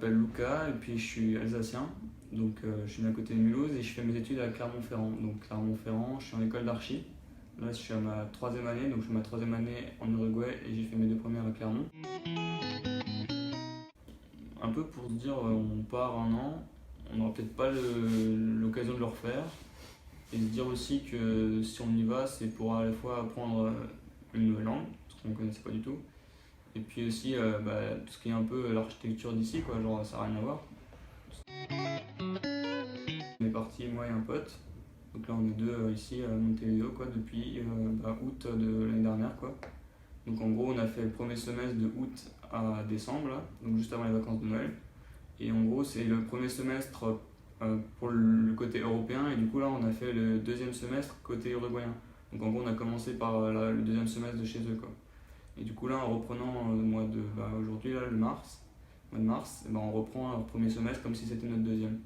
m'appelle Lucas et puis je suis alsacien. Donc je suis né à côté de Mulhouse et je fais mes études à Clermont-Ferrand. Donc Clermont-Ferrand, je suis en école d'archi. Là, je suis à ma troisième année, donc je fais ma troisième année en Uruguay et j'ai fait mes deux premières à Clermont. Un peu pour se dire, on part un an, on n'aura peut-être pas l'occasion de le refaire. Et se dire aussi que si on y va, c'est pour à la fois apprendre une nouvelle langue, parce qu'on ne connaissait pas du tout. Et puis aussi tout ce qui est un peu l'architecture d'ici, quoi, genre ça n'a rien à voir. On est parti, moi et un pote. Donc là on est deux ici à Montevideo quoi, depuis août de l'année dernière. Quoi. Donc en gros on a fait le premier semestre de août à décembre, là, donc juste avant les vacances de Noël. Et en gros c'est le premier semestre pour le côté européen et du coup là on a fait le deuxième semestre côté uruguayen. Donc en gros on a commencé par le deuxième semestre de chez eux. Quoi. Et du coup là en reprenant aujourd'hui là, le mois de mars, on reprend le premier semestre comme si c'était notre deuxième.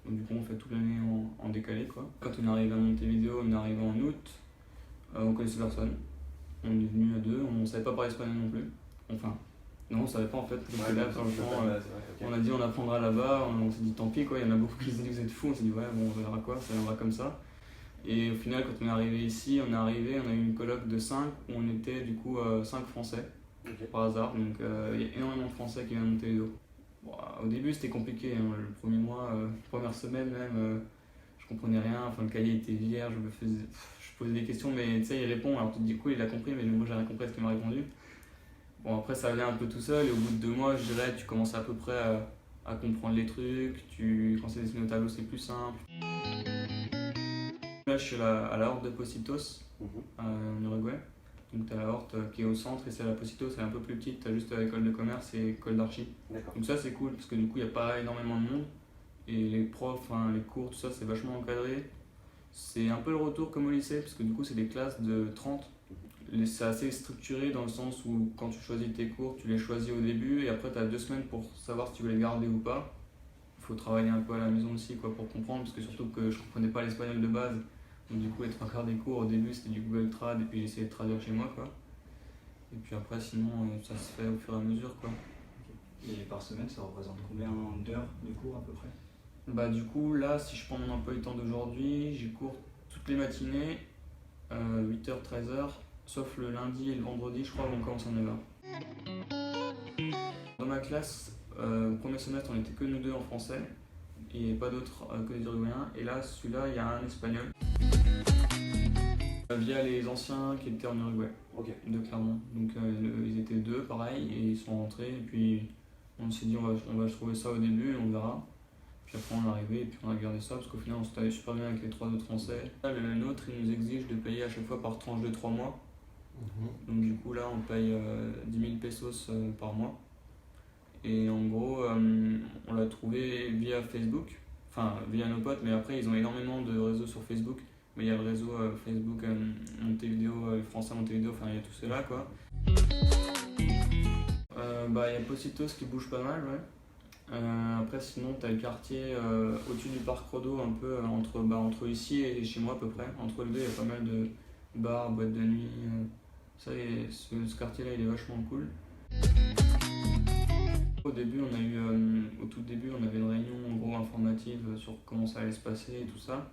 Donc du coup on fait toute l'année en décalé quoi. Quand on arrive à Montevideo, on est arrivé en août, on connaissait personne. On est venu à deux, on ne savait pas parler espagnol non plus. Enfin, non on savait pas en fait. On a dit on apprendra là-bas, on s'est dit tant pis quoi, il y en a beaucoup qui se disent vous êtes fous, on s'est dit ouais bon on verra quoi, ça viendra comme ça. Et au final quand on est arrivé ici, on a eu une coloc de 5 où on était du coup 5 français, par hasard, donc il y a énormément de français qui viennent de Montevideo. Bon, au début c'était compliqué, hein. Le premier mois, première semaine même, je comprenais rien, enfin le cahier était vierge, je posais des questions mais tu sais il répond, alors tu te dis cool il a compris mais moi j'ai rien compris à ce qu'il m'a répondu. Bon après ça venait un peu tout seul et au bout de 2 mois je dirais tu commences à peu près à comprendre les trucs, quand c'est dessiné au tableau c'est plus simple. Là je suis à la Horte de Pocitos, en Uruguay. Donc tu as la Horte qui est au centre et c'est la Pocitos, elle est un peu plus petite, tu as juste l'école de commerce et l'école d'archi. Donc ça c'est cool parce que du coup il n'y a pas énormément de monde et les profs, les cours, tout ça c'est vachement encadré. C'est un peu le retour comme au lycée parce que du coup c'est des classes de 30. C'est assez structuré dans le sens où quand tu choisis tes cours, tu les choisis au début et après tu as 2 semaines pour savoir si tu veux les garder ou pas. Il faut travailler un peu à la maison aussi quoi, pour comprendre parce que surtout que je comprenais pas l'espagnol de base. Donc du coup les 3 quarts des cours au début c'était du Google Trad et puis j'essayais de traduire chez moi quoi. Et puis après sinon ça se fait au fur et à mesure quoi. Et par semaine ça représente combien d'heures de cours à peu près? Du coup là si je prends mon emploi du temps d'aujourd'hui, j'ai cours toutes les matinées, 8h, 13h, sauf le lundi et le vendredi je crois où on commence à 9h. Dans ma classe, au premier semestre on était que nous deux en français et pas d'autres que des Uruguayens et là celui-là il y a un espagnol. Via les anciens qui étaient en Uruguay, de Clermont. Donc ils étaient 2 pareil et ils sont rentrés et puis on s'est dit on va trouver ça au début et on verra. Puis après on est arrivé et puis on a gardé ça parce qu'au final on s'est allé super bien avec les 3 autres français. Là, le nôtre il nous exige de payer à chaque fois par tranche de 3 mois. Donc du coup là on paye 10 000 pesos par mois. Et en gros on l'a trouvé via Facebook, enfin via nos potes, mais après ils ont énormément de réseaux sur Facebook. Mais il y a le réseau Facebook Montevideo, français Montevideo, enfin il y a tout cela quoi. Il y a Pocitos qui bouge pas mal, ouais. Après sinon t'as le quartier au-dessus du parc Rodo, un peu entre ici et chez moi à peu près. Entre les deux il y a pas mal de bars, boîtes de nuit. Ce quartier là il est vachement cool. Au tout début on avait une réunion en gros informative sur comment ça allait se passer et tout ça.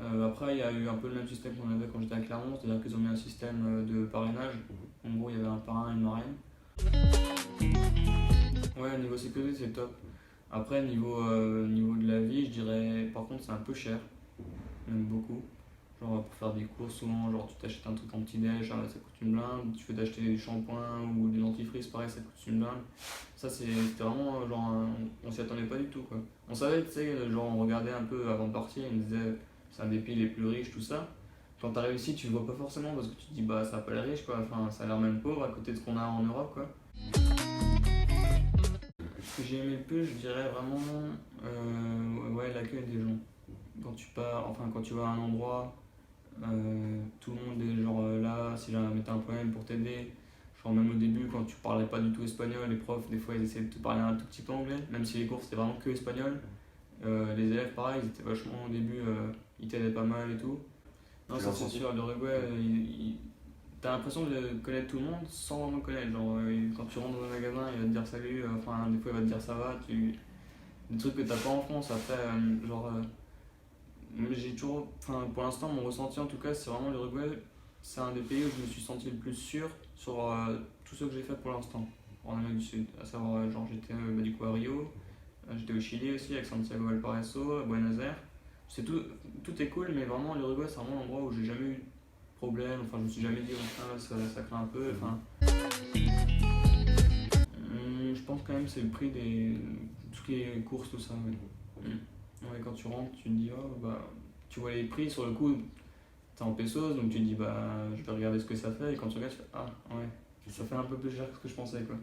Après, il y a eu un peu le même système qu'on avait quand j'étais à Clermont, c'est-à-dire qu'ils ont mis un système de parrainage. En gros, il y avait un parrain et une marraine. Ouais, niveau sécurité, c'est top. Après, niveau de la vie, je dirais, par contre, c'est un peu cher, même beaucoup. Genre, pour faire des courses, souvent, genre, tu t'achètes un truc en petit-déj, ça coûte une blinde. Tu veux t'acheter des shampoings ou des dentifrices, pareil, ça coûte une blinde. Ça, c'était vraiment, genre, on s'y attendait pas du tout, quoi. On savait, tu sais, genre, on regardait un peu avant de partir, ils nous disaient c'est un des pays les plus riches, tout ça. Quand t'arrives ici, tu le vois pas forcément parce que tu te dis ça a pas l'air riche quoi, enfin ça a l'air même pauvre à côté de ce qu'on a en Europe quoi. Ce que j'ai aimé le plus, je dirais vraiment l'accueil des gens. Quand tu vas à un endroit, tout le monde est genre là, si jamais t'as un problème pour t'aider. Genre même au début quand tu parlais pas du tout espagnol, les profs des fois ils essayaient de te parler un tout petit peu anglais, même si les cours c'était vraiment que espagnol. Les élèves pareil, ils étaient vachement au début, ils t'aidaient pas mal et tout. Non ça c'est sûr, l'Uruguay, t'as l'impression de connaître tout le monde sans vraiment connaître. Genre quand tu rentres dans un magasin, il va te dire salut, des fois il va te dire ça va, des trucs que t'as pas en France. Après, j'ai toujours, enfin, pour l'instant, mon ressenti en tout cas, c'est vraiment l'Uruguay. C'est un des pays où je me suis senti le plus sûr sur tout ce que j'ai fait pour l'instant en Amérique du Sud. À savoir, genre, j'étais du coup à Rio, j'étais au Chili aussi avec Santiago Valparaiso, à Buenos Aires. Tout est cool, mais vraiment, l'Uruguay, c'est vraiment l'endroit où j'ai jamais eu de problème. Enfin, je me suis jamais dit, oh, ah, ça craint un peu. Enfin, je pense quand même que c'est le prix des tout ce qui est courses, tout ça. Ouais. Ouais, quand tu rentres, tu te dis, oh, bah, tu vois les prix sur le coup, t'es en pesos, donc tu te dis, bah, je vais regarder ce que ça fait. Et quand tu regardes, tu fais, ah, ouais, ça fait un peu plus cher que ce que je pensais, quoi.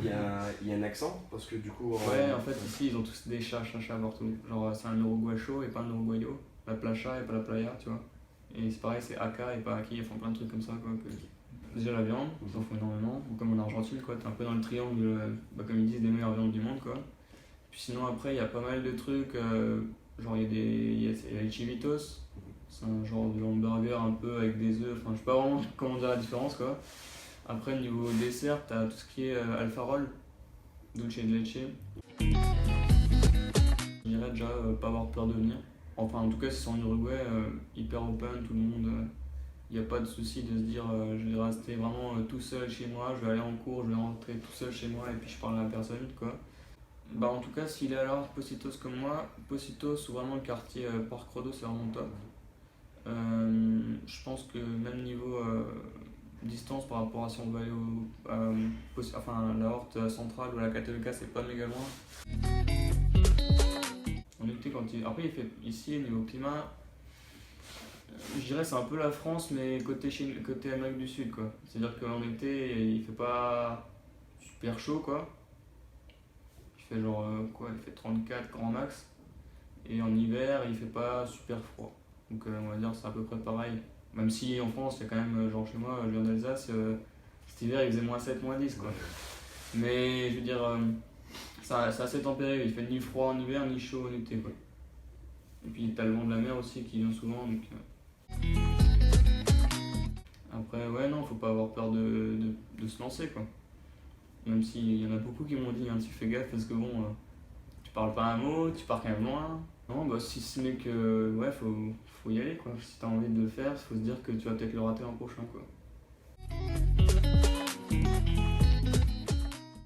Il y a un accent parce que du coup. Ouais, en fait, ici, ils ont tous des chats partout. Genre, c'est un uruguacho et pas un uruguayo. La placha et pas la playa, tu vois. Et c'est pareil, c'est aka et pas aki, ils font plein de trucs comme ça, quoi. Déjà la viande, ils en font énormément. Ou comme en Argentine, quoi, t'es un peu dans le triangle, comme ils disent, des meilleures viandes du monde, quoi. Puis sinon, après, il y a pas mal de trucs. Genre, il y a les chivitos. C'est un genre de hamburger un peu avec des œufs. Enfin, je sais pas vraiment comment dire la différence, quoi. Après, niveau dessert, t'as tout ce qui est alfarol, dulce de leche. Je dirais déjà pas avoir peur de venir. Enfin, en tout cas, si c'est en Uruguay, hyper open, tout le monde. Il n'y a pas de souci de se dire je vais rester vraiment tout seul chez moi, je vais aller en cours, je vais rentrer tout seul chez moi et puis je parle à la personne, quoi. Bah, en tout cas, s'il est alors Positos comme moi, Positos ou vraiment le quartier Parc Rodo, c'est vraiment top. Je pense que même niveau distance par rapport à si on veut aller enfin, la Horte centrale ou la Catholica, c'est pas méga loin. En été, après, ici, niveau climat, je dirais c'est un peu la France, mais côté Amérique du Sud, quoi. C'est-à-dire qu'en été, il fait pas super chaud, quoi. Il fait genre, il fait 34 grand max. Et en hiver, il fait pas super froid. Donc on va dire c'est à peu près pareil. Même si en France, il y a quand même, genre chez moi, je viens d'Alsace, cet hiver il faisait -7, -10, quoi. Mais je veux dire, c'est assez tempéré, il fait ni froid en hiver, ni chaud en été, quoi. Et puis t'as le vent de la mer aussi qui vient souvent, donc... Après, ouais, non, faut pas avoir peur de se lancer, quoi. Même s'il y en a beaucoup qui m'ont dit, hein, tu fais gaffe parce que bon, tu parles pas un mot, tu pars quand même loin. Non, bah si ce n'est que, ouais, faut y aller, quoi. Si t'as envie de le faire, faut se dire que tu vas peut-être le rater l'an prochain, quoi.